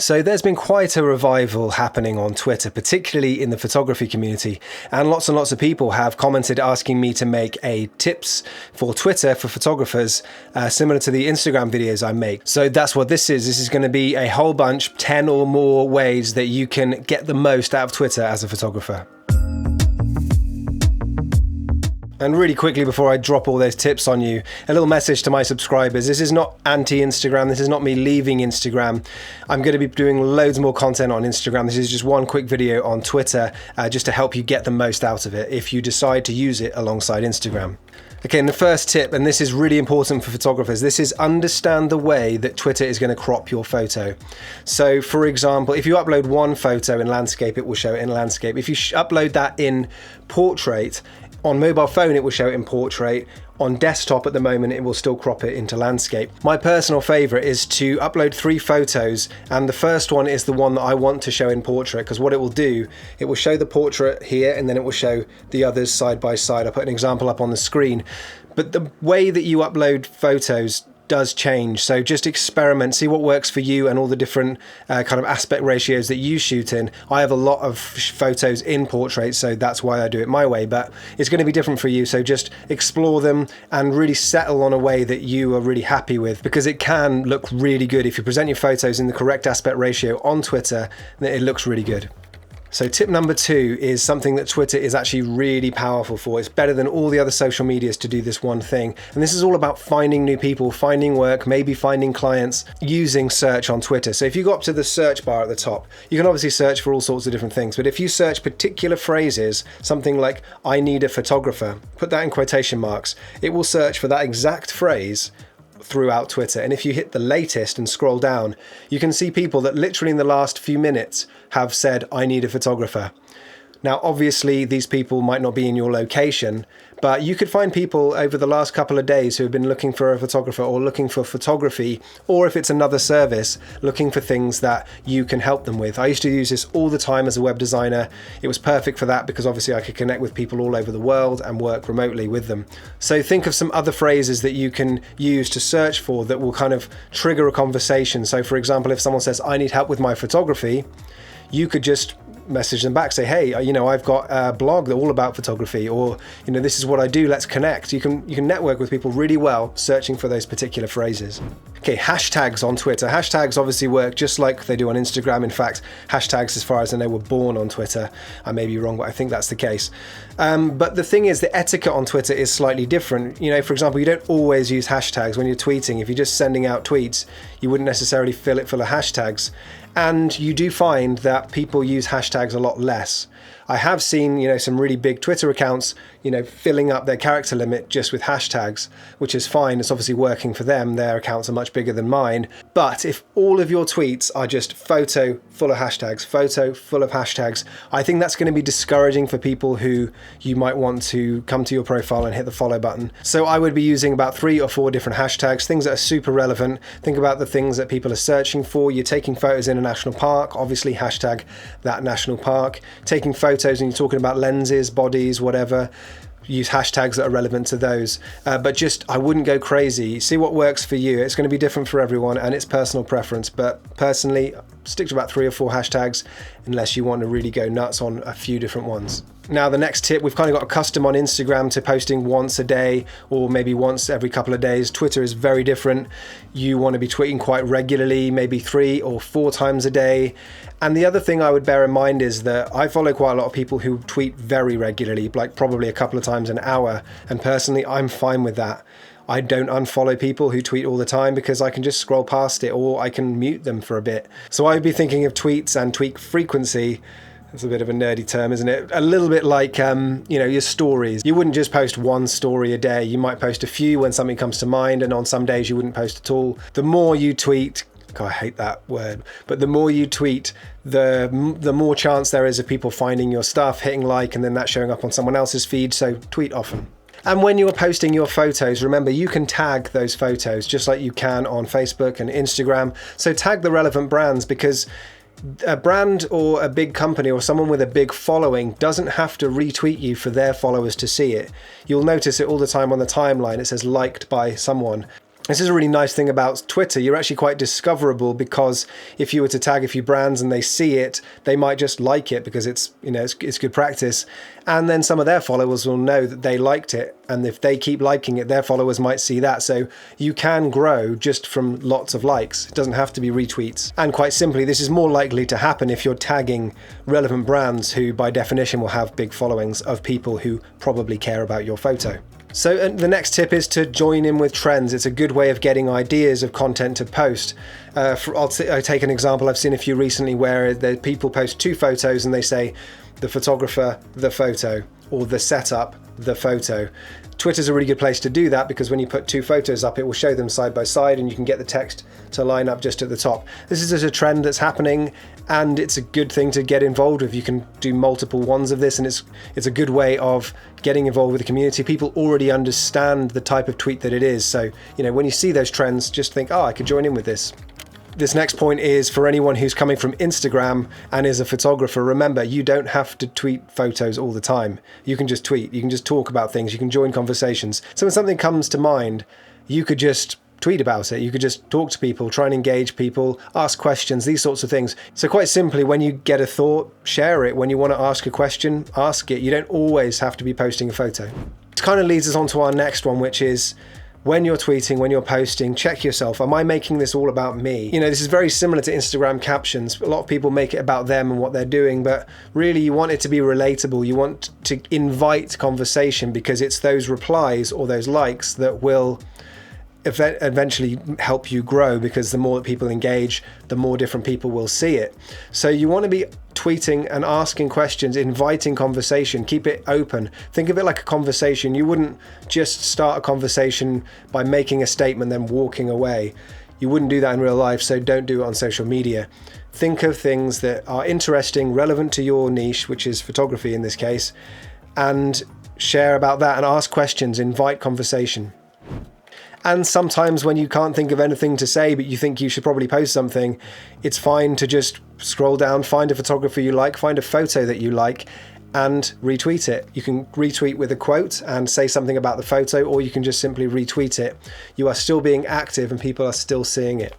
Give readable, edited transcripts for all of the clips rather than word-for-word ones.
So there's been quite a revival happening on Twitter, particularly in the photography community, and lots of people have commented asking me to make a tips for Twitter for photographers, similar to the Instagram videos I make. So that's what this is. This is going to be a whole bunch, 10 or more ways that you can get the most out of Twitter as a photographer. And really quickly, before I drop all those tips on you, a little message to my subscribers. This is not anti-Instagram. This is not me leaving Instagram. I'm going to be doing loads more content on Instagram. This is just one quick video on Twitter, just to help you get the most out of it if you decide to use it alongside Instagram. Okay, and the first tip, and this is really important for photographers, this is understand the way that Twitter is going to crop your photo. So for example, if you upload one photo in landscape, it will show it in landscape. If you upload that in portrait, on mobile phone it will show it in portrait. On desktop at the moment it will still crop it into landscape. My personal favourite is to upload 3 photos, and the first one is the one that I want to show in portrait, because what it will do, it will show the portrait here and then it will show the others side by side. I'll put an example up on the screen. But the way that you upload photos does change, so just experiment, see what works for you and all the different kind of aspect ratios that you shoot in. I have a lot of photos in portrait, so that's why I do it my way, but it's going to be different for you, so just explore them and really settle on a way that you are really happy with, because it can look really good if you present your photos in the correct aspect ratio on Twitter. Then it looks really good. So tip number 2 is something that Twitter is actually really powerful for. It's better than all the other social medias to do this one thing. And this is all about finding new people, finding work, maybe finding clients using search on Twitter. So if you go up to the search bar at the top, you can obviously search for all sorts of different things. But if you search particular phrases, something like, I need a photographer, put that in quotation marks, it will search for that exact phrase throughout Twitter. And if you hit the latest and scroll down, you can see people that literally in the last few minutes have said, I need a photographer. Now, obviously, these people might not be in your location, but you could find people over the last couple of days who have been looking for a photographer or looking for photography, or if it's another service, looking for things that you can help them with. I used to use this all the time as a web designer. It was perfect for that because obviously I could connect with people all over the world and work remotely with them. So think of some other phrases that you can use to search for that will kind of trigger a conversation. So for example, if someone says, I need help with my photography, you could just message them back, say, hey, I've got a blog that's all about photography, or this is what I do, let's connect. You can network with people really well searching for those particular phrases. Okay, hashtags on Twitter. Hashtags obviously work just like they do on Instagram. In fact, hashtags, as far as I know, were born on Twitter. I may be wrong, but I think that's the case. But the thing is, the etiquette on Twitter is slightly different. For example, you don't always use hashtags when you're tweeting. If you're just sending out tweets, you wouldn't necessarily fill it full of hashtags. And you do find that people use hashtags a lot less. I have seen, some really big Twitter accounts, filling up their character limit just with hashtags, which is fine. It's obviously working for them. Their accounts are much bigger than mine. But if all of your tweets are just photo full of hashtags, I think that's going to be discouraging for people who you might want to come to your profile and hit the follow button. So I would be using about 3 or 4 different hashtags, things that are super relevant. Think about the things that people are searching for. You're taking photos in a national park, obviously hashtag that national park. Taking photos and you're talking about lenses, bodies, whatever, use hashtags that are relevant to those. But I wouldn't go crazy. See what works for you. It's going to be different for everyone and it's personal preference. But personally, stick to about 3 or 4 hashtags unless you want to really go nuts on a few different ones. Now, the next tip, we've kind of got accustomed on Instagram to posting once a day or maybe once every couple of days. Twitter is very different. You want to be tweeting quite regularly, maybe 3 or 4 times a day. And the other thing I would bear in mind is that I follow quite a lot of people who tweet very regularly, like probably a couple of times an hour. And personally, I'm fine with that. I don't unfollow people who tweet all the time because I can just scroll past it or I can mute them for a bit. So I'd be thinking of tweets and tweet frequency. It's a bit of a nerdy term, isn't it? A little bit like, your stories. You wouldn't just post 1 story a day. You might post a few when something comes to mind, and on some days you wouldn't post at all. The more you tweet, God, I hate that word, but the more you tweet, the more chance there is of people finding your stuff, hitting like, and then that showing up on someone else's feed. So tweet often. And when you're posting your photos, remember you can tag those photos just like you can on Facebook and Instagram. So tag the relevant brands, because a brand or a big company or someone with a big following doesn't have to retweet you for their followers to see it. You'll notice it all the time on the timeline. It says liked by someone. This is a really nice thing about Twitter. You're actually quite discoverable, because if you were to tag a few brands and they see it, they might just like it because it's good practice. And then some of their followers will know that they liked it. And if they keep liking it, their followers might see that. So you can grow just from lots of likes. It doesn't have to be retweets. And quite simply, this is more likely to happen if you're tagging relevant brands who by definition will have big followings of people who probably care about your photo. So the next tip is to join in with trends. It's a good way of getting ideas of content to post. I'll take an example. I've seen a few recently where the people post 2 photos and they say the photographer, the photo, or the setup, the photo. Twitter's a really good place to do that, because when you put 2 photos up, it will show them side by side and you can get the text to line up just at the top. This is just a trend that's happening, and it's a good thing to get involved with. You can do multiple ones of this, and it's a good way of getting involved with the community. People already understand the type of tweet that it is. So, when you see those trends, just think, oh, I could join in with this. This next point is for anyone who's coming from Instagram and is a photographer. Remember, you don't have to tweet photos all the time. You can just tweet. You can just talk about things. You can join conversations. So when something comes to mind, you could just tweet about it. You could just talk to people, try and engage people, ask questions, these sorts of things. So quite simply, when you get a thought, share it. When you want to ask a question, ask it. You don't always have to be posting a photo. It kind of leads us on to our next one, which is, when you're tweeting, when you're posting, check yourself. Am I making this all about me? This is very similar to Instagram captions. A lot of people make it about them and what they're doing, but really you want it to be relatable. You want to invite conversation, because it's those replies or those likes that will eventually help you grow, because the more that people engage, the more different people will see it. So you want to be tweeting and asking questions, inviting conversation, keep it open. Think of it like a conversation. You wouldn't just start a conversation by making a statement then walking away. You wouldn't do that in real life, so don't do it on social media. Think of things that are interesting, relevant to your niche, which is photography in this case, and share about that and ask questions, invite conversation. And sometimes when you can't think of anything to say, but you think you should probably post something, it's fine to just scroll down, find a photographer you like, find a photo that you like, and retweet it. You can retweet with a quote and say something about the photo, or you can just simply retweet it. You are still being active and people are still seeing it.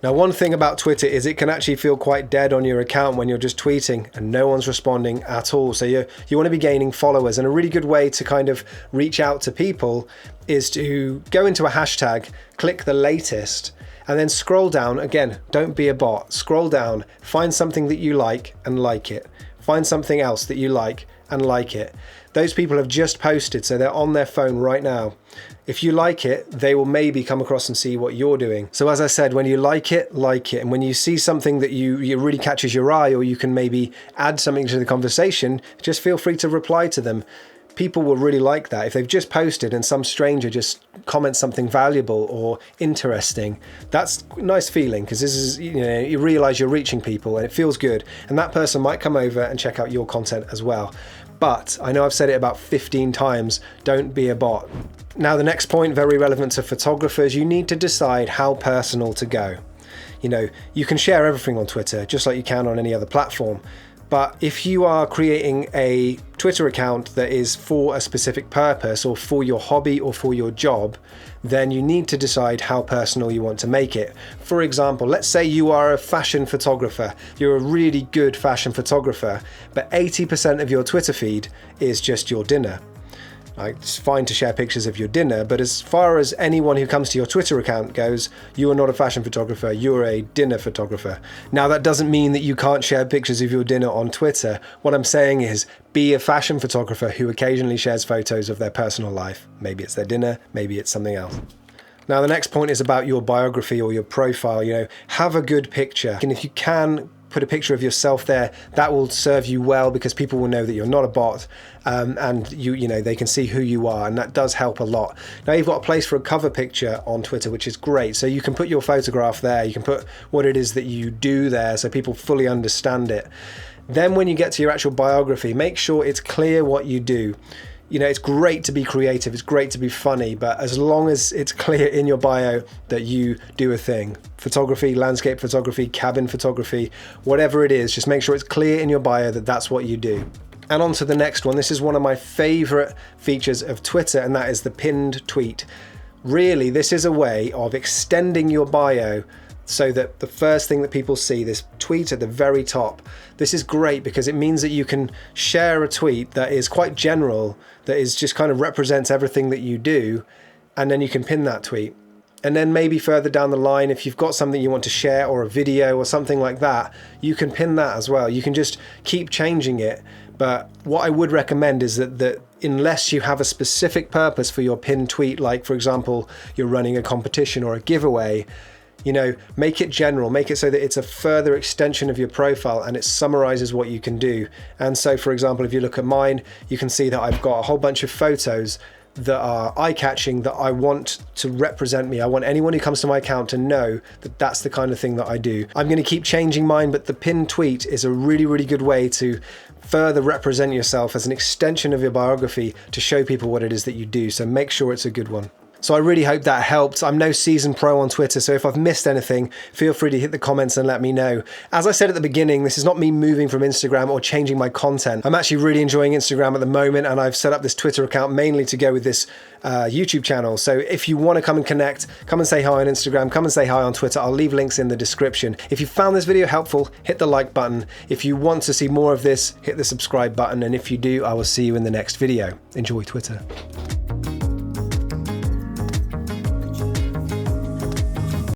Now, one thing about Twitter is it can actually feel quite dead on your account when you're just tweeting and no one's responding at all. So you want to be gaining followers, and a really good way to kind of reach out to people is to go into a hashtag, click the latest, and then scroll down. Again, don't be a bot. Scroll down, find something that you like and like it. Find something else that you like and like it. Those people have just posted, so they're on their phone right now. If you like it, they will maybe come across and see what you're doing. So as I said, when you like it. And when you see something that you really catches your eye, or you can maybe add something to the conversation, just feel free to reply to them. People will really like that. If they've just posted and some stranger just comments something valuable or interesting, that's a nice feeling, because this is, you realize you're reaching people and it feels good. And that person might come over and check out your content as well. But I know I've said it about 15 times, don't be a bot. Now, the next point, very relevant to photographers, you need to decide how personal to go. You can share everything on Twitter, just like you can on any other platform. But if you are creating a Twitter account that is for a specific purpose, or for your hobby or for your job, then you need to decide how personal you want to make it. For example, let's say you are a fashion photographer. You're a really good fashion photographer, but 80% of your Twitter feed is just your dinner. It's fine to share pictures of your dinner, but as far as anyone who comes to your Twitter account goes, you are not a fashion photographer, you're a dinner photographer. Now, that doesn't mean that you can't share pictures of your dinner on Twitter. What I'm saying is, be a fashion photographer who occasionally shares photos of their personal life. Maybe it's their dinner, maybe it's something else. Now, the next point is about your biography or your profile. Have a good picture. And if you can put a picture of yourself there, that will serve you well, because people will know that you're not a bot, and they can see who you are, and that does help a lot. Now, you've got a place for a cover picture on Twitter, which is great. So you can put your photograph there, you can put what it is that you do there, so people fully understand it. Then when you get to your actual biography, make sure it's clear what you do. It's great to be creative, it's great to be funny, but as long as it's clear in your bio that you do a thing, photography, landscape photography, cabin photography, whatever it is, just make sure it's clear in your bio that that's what you do. And on to the next one. This is one of my favorite features of Twitter, and that is the pinned tweet. really, this is a way of extending your bio so that the first thing that people see, this tweet at the very top, this is great because it means that you can share a tweet that is quite general, that is just kind of represents everything that you do, and then you can pin that tweet. And then maybe further down the line, if you've got something you want to share or a video or something like that, you can pin that as well. You can just keep changing it. But what I would recommend is that unless you have a specific purpose for your pinned tweet, like for example, you're running a competition or a giveaway, you know, make it general, make it so that it's a further extension of your profile and it summarizes what you can do. And so, for example, if you look at mine, you can see that I've got a whole bunch of photos that are eye-catching that I want to represent me. I want anyone who comes to my account to know that that's the kind of thing that I do. I'm going to keep changing mine, but the pinned tweet is a really, really good way to further represent yourself as an extension of your biography to show people what it is that you do. So make sure it's a good one. So I really hope that helped. I'm no seasoned pro on Twitter, so if I've missed anything, feel free to hit the comments and let me know. As I said at the beginning, this is not me moving from Instagram or changing my content. I'm actually really enjoying Instagram at the moment, and I've set up this Twitter account mainly to go with this YouTube channel. So if you want to come and connect, come and say hi on Instagram, come and say hi on Twitter. I'll leave links in the description. If you found this video helpful, hit the like button. If you want to see more of this, hit the subscribe button. And if you do, I will see you in the next video. Enjoy Twitter.